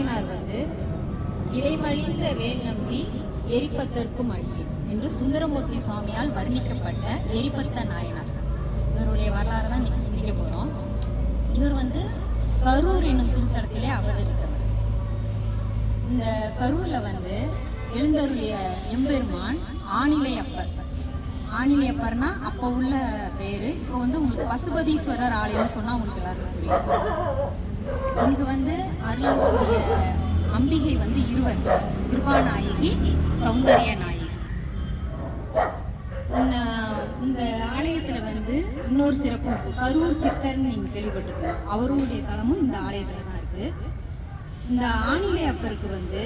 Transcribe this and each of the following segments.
நாயனார் வந்து இலைமழிந்த வேல் நம்பி எரிப்பதற்கும் அடியே என்று சுந்தரமூர்த்தி சுவாமியால் வர்ணிக்கப்பட்ட எரிபத்த நாயனார். இவருடைய வரலாறு தான் இன்னைக்கு சிந்திக்க போறோம். இவர் வந்து கரூர் என்னும் திருத்தலத்திலே அவதரித்தவர். இந்த கரூர்ல வந்து எழுந்தருளிய எம்பெருமான் ஆணிலையப்பர். ஆணிலையப்பர்னா அப்போ உள்ள பேரு. இப்போ வந்து உங்களுக்கு பசுபதீஸ்வரர் ஆலயம்னு சொன்னா உங்களுக்கு எல்லாருக்கும் தெரியும். இங்கு வந்து அருளக்கூடிய அம்பிகை வந்து இருவர், கிருபாநாயகி, சௌந்தர்ய நாயகி. இந்த ஆலயத்துல வந்து இன்னொரு சிறப்பு, கரூர் சித்தர்னு நீங்க கேள்விப்பட்டிருக்கீங்க. அவருடைய தலமும் இந்த ஆலயத்துல தான் இருக்கு. இந்த ஆணிலையப்பருக்கு வந்து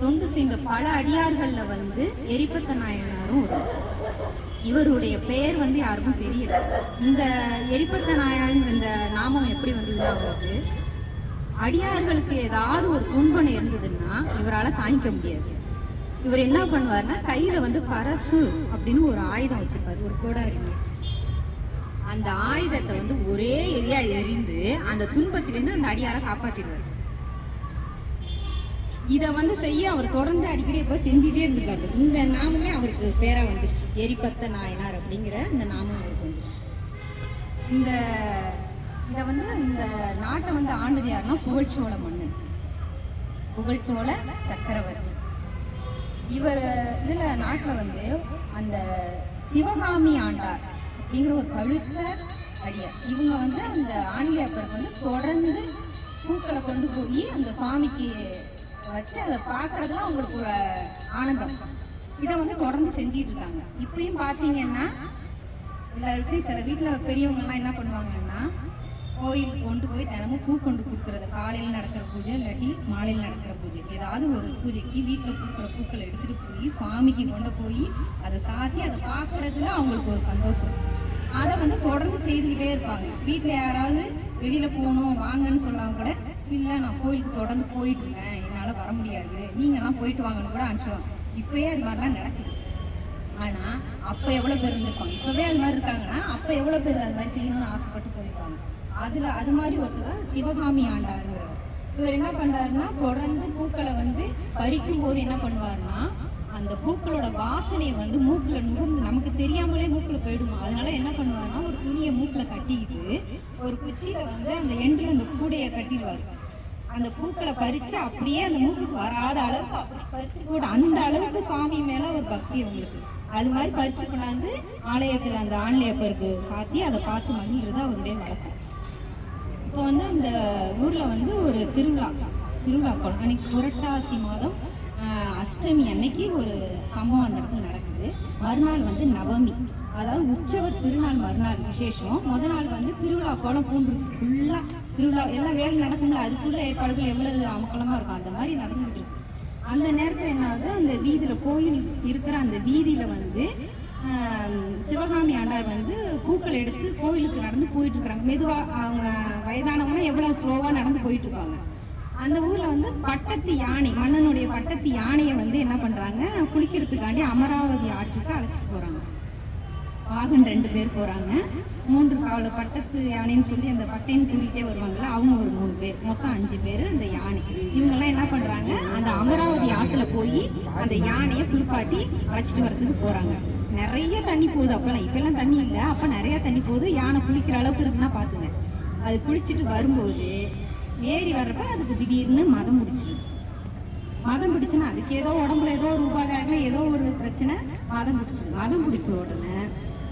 தொண்டு செய்த பல அடியார்கள்ல வந்து எரிபத்த நாயனாரும் இவருடைய பெயர் வந்து யாருக்கும் தெரியல. இந்த எரிபத்த நாயனார் இந்த நாமம் எப்படி வந்ததுன்னா, அவருக்கு அடியார்களுக்கு ஏதாவது ஒரு துன்பம் இருந்ததுன்னா இவரால் தாங்கிக்க முடியாது. இவர் என்ன பண்ணுவார்னா, கையில வந்து பரசு அப்படின்னு ஒரு ஆயுதம் வச்சிருப்பாரு, ஒரு கோடாரி. அந்த ஆயுதத்தை வந்து ஒரே எரியா எரிந்து அந்த துன்பத்திலிருந்து அந்த அடியாரை காப்பாத்திடுவார். இதை வந்து செய்ய அவர் தொடர்ந்து அடிக்கடி எப்போ செஞ்சுட்டே இருந்திருக்காரு. இந்த நாமமே அவருக்கு பேரா வந்துருச்சு, எரிபத்த நாயனார் அப்படிங்கிற இந்த நாமம் அவருக்கு வந்துருச்சு. இதை வந்து இந்த நாட்டை வந்து ஆண்டது யாருன்னா புகழ்ச்சோழ மன்னன், புகழ்ச்சோழ சக்கரவர்த்தி. இவர் இதுல நாட்டில் வந்து அந்த சிவகாமி ஆண்டார் அப்படிங்கிற ஒரு பழுத்த அடியார். இவங்க வந்து அந்த ஆணிலையப்பருக்கு வந்து தொடர்ந்து பூக்களை கொண்டு போய் அந்த சுவாமிக்கு வச்சு அதை பார்க்கறதுலாம் அவங்களுக்கு ஒரு ஆனந்தம். இதை வந்து தொடர்ந்து செஞ்சிட்டு இருக்காங்க. இப்பயும் பார்த்தீங்கன்னா எல்லாருக்கும் சில வீட்டில் பெரியவங்கலாம் என்ன பண்ணுவாங்கன்னா, கோயிலுக்கு கொண்டு போய் தினமும் பூ கொண்டு கொடுக்குறது. காலையில் நடக்கிற பூஜை இல்லாட்டி மாலையில் நடக்கிற பூஜை, ஏதாவது ஒரு பூஜைக்கு வீட்டில் பூக்கிற பூக்களை எடுத்துகிட்டு போய் சுவாமிக்கு கொண்டு போய் அதை சாத்தி அதை பார்க்கறதுல அவங்களுக்கு ஒரு சந்தோஷம். அதை வந்து தொடர்ந்து செய்துக்கிட்டே இருப்பாங்க. வீட்டில் யாராவது வெளியில் போகணும் வாங்கன்னு சொல்லாம கூட, இல்லை நான் கோயிலுக்கு தொடர்ந்து போயிட்டு இருக்கேன், என்னால் வர முடியாது, நீங்கள்லாம் போயிட்டு வாங்கன்னு கூட அனுப்பிச்சுவாங்க. இப்போயே அது மாதிரிலாம் நடக்குது. ஆனால் அப்போ எவ்வளோ பேர் இருந்திருப்பாங்க. இப்போவே அது மாதிரி இருக்காங்கன்னா அப்போ எவ்வளோ பேர் அது மாதிரி செய்யணும்னு ஆசைப்பட்டு போயிருப்பாங்க. அது மாதிரி ஒருத்தர் தான் சிவகாமி ஆண்டாருங்கிறவர். இவர் என்ன பண்ணுறாருன்னா, தொடர்ந்து பூக்களை வந்து பறிக்கும் போது என்ன பண்ணுவாருன்னா, அந்த பூக்களோட வாசனையை வந்து மூக்கில் நுகர்ந்து நமக்கு தெரியாமலே மூக்கில் போயிடுமா. அதனால என்ன பண்ணுவாருன்னா, ஒரு துணியை மூக்கில் கட்டிக்கிட்டு ஒரு குச்சியில வந்து அந்த எண்டில் அந்த கூடையை கட்டிடுவார். அந்த பூக்களை பறித்து அப்படியே அந்த மூக்குக்கு வராத அளவுக்கு அப்படி பறிச்சு கூட, அந்த அளவுக்கு சுவாமி மேலே ஒரு பக்தி அவங்களுக்கு. அது மாதிரி பறிச்சு கொண்டாந்து ஆலயத்தில் அந்த ஆணிலையப்பருக்கு சாத்தி அதை பார்த்து மகிழ்றது அவருடைய வழக்கம். இப்போ வந்து அந்த ஊரில் வந்து ஒரு திருவிழாக்கள் அன்னைக்கு புரட்டாசி மாதம் அஷ்டமி அன்னைக்கு ஒரு சம்பவம் அந்த இடத்துல நடக்குது. மறுநாள் வந்து நவமி, அதாவது உற்சவர் திருநாள் மறுநாள் விசேஷம். முதல் நாள் வந்து திருவிழா கோலம் பூண்டு ஃபுல்லாக திருவிழா எல்லாம் வேலை நடக்குங்களா, அதுக்குள்ள ஏற்பாடுகள் எவ்வளவு அமக்கலமாக இருக்கும், அந்த மாதிரி நடந்துகிட்டு இருக்கு. அந்த நேரத்தில் என்ன ஆகுது, அந்த வீதியில் கோயில் இருக்கிற அந்த வீதியில் வந்து சிவகாமி ஆண்டார் வந்து பூக்கள் எடுத்து கோவிலுக்கு நடந்து போயிட்டு இருக்கிறாங்க. மெதுவாக அவங்க வயதானவங்கன்னா எவ்வளோ ஸ்லோவாக நடந்து போயிட்டு இருப்பாங்க. அந்த ஊரில் வந்து பட்டத்து யானை, மன்னனுடைய பட்டத்து யானையை வந்து என்ன பண்ணுறாங்க, குளிக்கிறதுக்காண்டி அமராவதி ஆற்றுக்கு அழைச்சிட்டு போகிறாங்க. வாகன் 2 பேர் போகிறாங்க. 3 காவல பட்டத்து யானைன்னு சொல்லி அந்த பட்டைன்னு கூறிட்டே வருவாங்களா, அவங்க ஒரு 3 பேர், மொத்தம் 5 பேர் அந்த யானை. இவங்கெல்லாம் என்ன பண்ணுறாங்க, அந்த அமராவதி ஆற்றுல போய் அந்த யானையை குளிப்பாட்டி அழைச்சிட்டு வரதுக்கு போகிறாங்க. நிறைய தண்ணி போகுது அப்போல்லாம், இப்போல்லாம் தண்ணி இல்லை, அப்போ நிறையா தண்ணி போகுது. யானை குளிக்கிற அளவுக்கு இருக்குன்னா பார்த்துங்க. அது குளிச்சுட்டு வரும்போது ஏறி வர்றப்ப அதுக்கு திடீர்னு மதம் பிடிச்சிருது. மதம் பிடிச்சுன்னா அதுக்கு ஏதோ உடம்புல ஏதோ ஒரு உபாதாரம், ஏதோ ஒரு பிரச்சனை, மதம் பிடிச்சிது. மதம் பிடிச்ச உடனே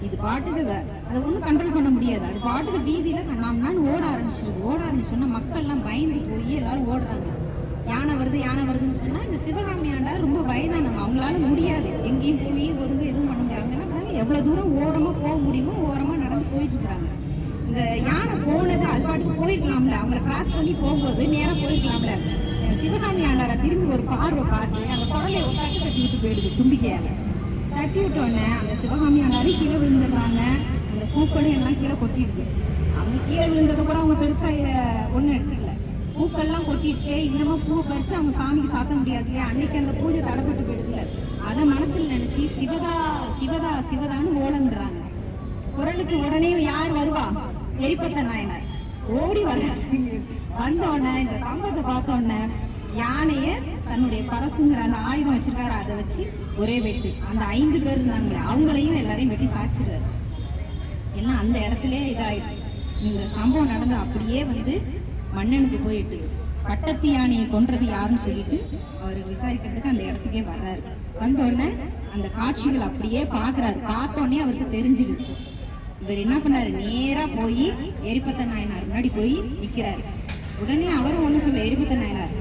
இது பாட்டுக்கு அதை ஒன்றும் கண்ட்ரோல் பண்ண முடியாது. அது பாட்டுக்கு வீதியில் கண்ணாம்னான்னு ஓட ஆரம்பிச்சோன்னா மக்கள்லாம் பயந்து போய் எல்லாரும் ஓடுறாங்க. யானை வருதுன்னு சொன்னால் இந்த சிவகாமி ஆண்டார் ரொம்ப வயதானவங்க, அவங்களால முடியாது எங்கேயும் போய் ஒருங்க எதுவும் பண்ண முடியாது. என்ன பண்ணாங்க, எவ்வளோ தூரம் ஓரமாக போக முடியுமோ ஓரமாக நடந்து போயிட்டு இருக்கிறாங்க. இந்த யானை போனது அது பாட்டுக்கு போயிருக்கலாம்ல, அவங்கள கிராஸ் பண்ணி போகும்போது நேராக போயிருக்கலாம்ல. சிவகாமி ஆண்டாரை திரும்பி ஒரு பார்வை பார்த்து அந்த குடலை ஒரு தட்டி விட்டு போயிடுது தும்பிக்கையால். தட்டி விட்டோடனே அந்த சிவகாமி ஆண்டாரும் கீழே விழுந்துடுறாங்க. அந்த பூக்களும் எல்லாம் கீழே கொட்டிடுது. அவங்க கீழே விழுந்ததை கூட அவங்க பெருசாக ஒன்றும் எடுத்துக்கல. பூக்கள்லாம் கொட்டிடுச்சு, இன்னமும் பூ பறித்து அவங்க சாமிக்கு சாத்த முடியாது இல்லையா, அன்னைக்கு அந்த பூஜை தடைப்பட்டு போயிடுதுல. அதை மனசில் நினச்சி சிவதா சிவதா சிவதான்னு ஓடம்ன்றாங்க. குரலுக்கு உடனே யார் வருவா, எரிபத்த நாயனார். ஓடி வர வந்தோடனே இந்த சம்பவத்தை பார்த்தோன்னே யானைய தன்னுடைய பரசுங்கிற அந்த ஆயுதம் வச்சிருக்காரு, அதை வச்சு ஒரே வெட்டு. அந்த 5 பேர் இருந்தாங்களே அவங்களையும் எல்லாரையும் வெட்டி சாச்சிடுறாரு. எல்லாம் அந்த இடத்துல இதாயிடுச்சு. இந்த சம்பவம் நடந்து அப்படியே வந்து மன்னனுக்கு போயிட்டு பட்டத்து யானையை கொன்றது யாருன்னு சொல்லிட்டு அவர் விசாரிக்கிறதுக்கு அந்த இடத்துக்கே வர்றாரு. வந்தோடனே அந்த காட்சிகள் அப்படியே பாக்குறாரு. பார்த்தோன்னே அவருக்கு தெரிஞ்சிடுது. இவர் என்ன பண்ணாரு, நேரா போய் எரிபத்த நாயனார் முன்னாடி போய் நிக்கிறாரு. உடனே அவரும் ஒண்ணு சொல்ல, எரிபத்த நாயனார்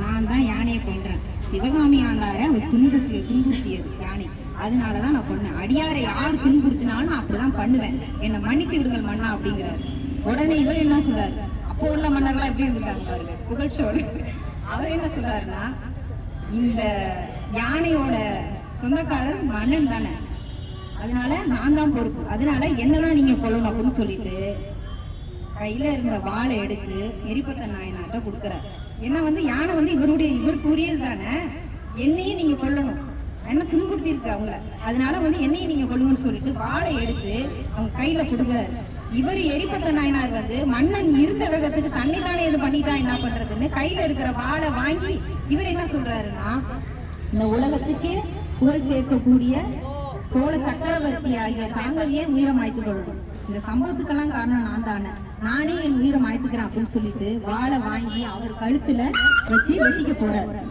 நான் தான் யானையை கொன்றேன், சிவகாமி ஆண்டார அவர் துன்புறுத்தியது யானை, அதனாலதான் நான் கொன்னேன். அடியாரை யார் துன்புறுத்தினாலும் நான் அப்படிதான் பண்ணுவேன், என்னை மன்னித்து விடுங்கள் மன்னா அப்படிங்கிறாரு. உடனே இவர் என்ன சொல்றாரு, அப்போ உள்ள மன்னர்கள்லாம் எப்படி இருந்திருக்காங்க பாருங்க புகழ்ச்சோழன். அவர் என்ன சொல்றாருன்னா, இந்த யானையோட சொந்தக்காரர் மன்னன் தானே, அதனால நான் தான் பொறுப்பு, அதனால என்னதான் நீங்க கொள்ளணும் அப்படின்னு சொல்லிட்டு கையில இருந்த வாளை எடுத்து எரிபத்த நாயனார்ட்ட கொடுக்குறாரு. ஏன்னா வந்து யானை வந்து இவருக்கு உரியது தானே, என்னையும் நீங்க கொல்லணும், என்ன துன்புறுத்தி இருக்கு அவங்கள, அதனால வந்து என்னையும் நீங்க கொள்ளுங்கன்னு சொல்லிட்டு வாளை எடுத்து அவங்க கையில கொடுக்குறாரு. இவர் எரிபத்த நாயனார் வந்து மன்னன் இருந்த வேகத்துக்கு தன்னைத்தானே இது பண்ணிட்டா என்ன பண்றதுன்னு கையில இருக்கிற வாளை வாங்கி இவர் என்ன சொல்றாருன்னா, இந்த உலகத்துக்கே புகழ் சேர்க்கக்கூடிய சோழ சக்கரவர்த்தி ஆகிய தாங்கள் ஏன் உயிரை மாய்த்துக் கொள்ளணும், இந்த சம்பவத்துக்கெல்லாம் காரணம் நான் தானே, நானே என் உயிரை மாய்த்துக்கிறேன் அப்படின்னு சொல்லிட்டு வாளை வாங்கி அவர் கழுத்துல வச்சு வெட்டிக்க போறாரு.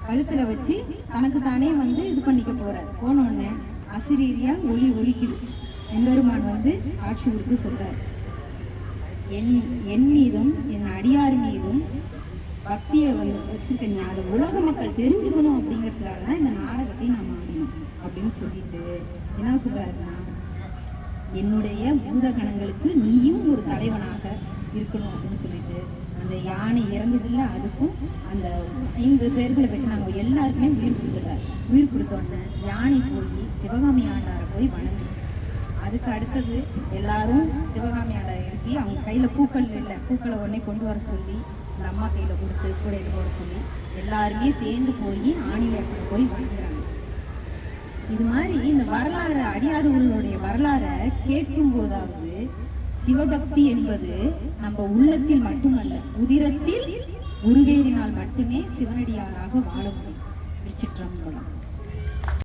கழுத்துல வச்சு தனக்கு தானே வந்து இது பண்ணிக்க போறாரு. போனோடனே அசிரீரியா ஒலிக்குது. எம்பெருமான் வந்து காட்சி கொடுத்து சொல்றாரு, என் மீதும் என் அடியார் மீதும் பக்தியை வந்து வச்சிருக்கீங்க, அதை உலக மக்கள் தெரிஞ்சுக்கணும் அப்படிங்கிறதுக்காக தான் இந்த நாடகத்தை நாம் ஆடணும் அப்படின்னு சொல்லிட்டு என்ன சொல்றாருன்னா, என்னுடைய பூதகணங்களுக்கு நீயும் ஒரு தலைவனாக இருக்கணும் அப்படின்னு சொல்லிட்டு அந்த யானை இறந்ததில்ல அதுக்கும் அந்த 5 பேர்களை வெட்டினாங்க எல்லாருக்குமே உயிர் கொடுத்துறாரு. உயிர் கொடுத்தோடனே யானை போய் சிவகாமி ஆண்டாரை போய் வணங்கு. அதுக்கு அடுத்தது எல்லாரும் சிவகாமி ஆண்டை எழுப்பி அவங்க கையில பூக்கள் இல்லை, பூக்களை உடனே கொண்டு வர சொல்லி இந்த அம்மா கையில கொடுத்து கூடையில போட சொல்லி எல்லாருமே சேர்ந்து போய் ஆணிவேப்பத்தை போய் வணங்குறாங்க. இது மாதிரி இந்த வரலாறு, அடியார்களுடைய வரலாறை கேட்கும் போதாவது சிவபக்தி என்பது நம்ம உள்ளத்தில் மட்டுமல்ல, உதிரத்தில் உருவேறினால் மட்டுமே சிவனடியாராக வாழ முடியும். திருச்சிற்றம்பலம்.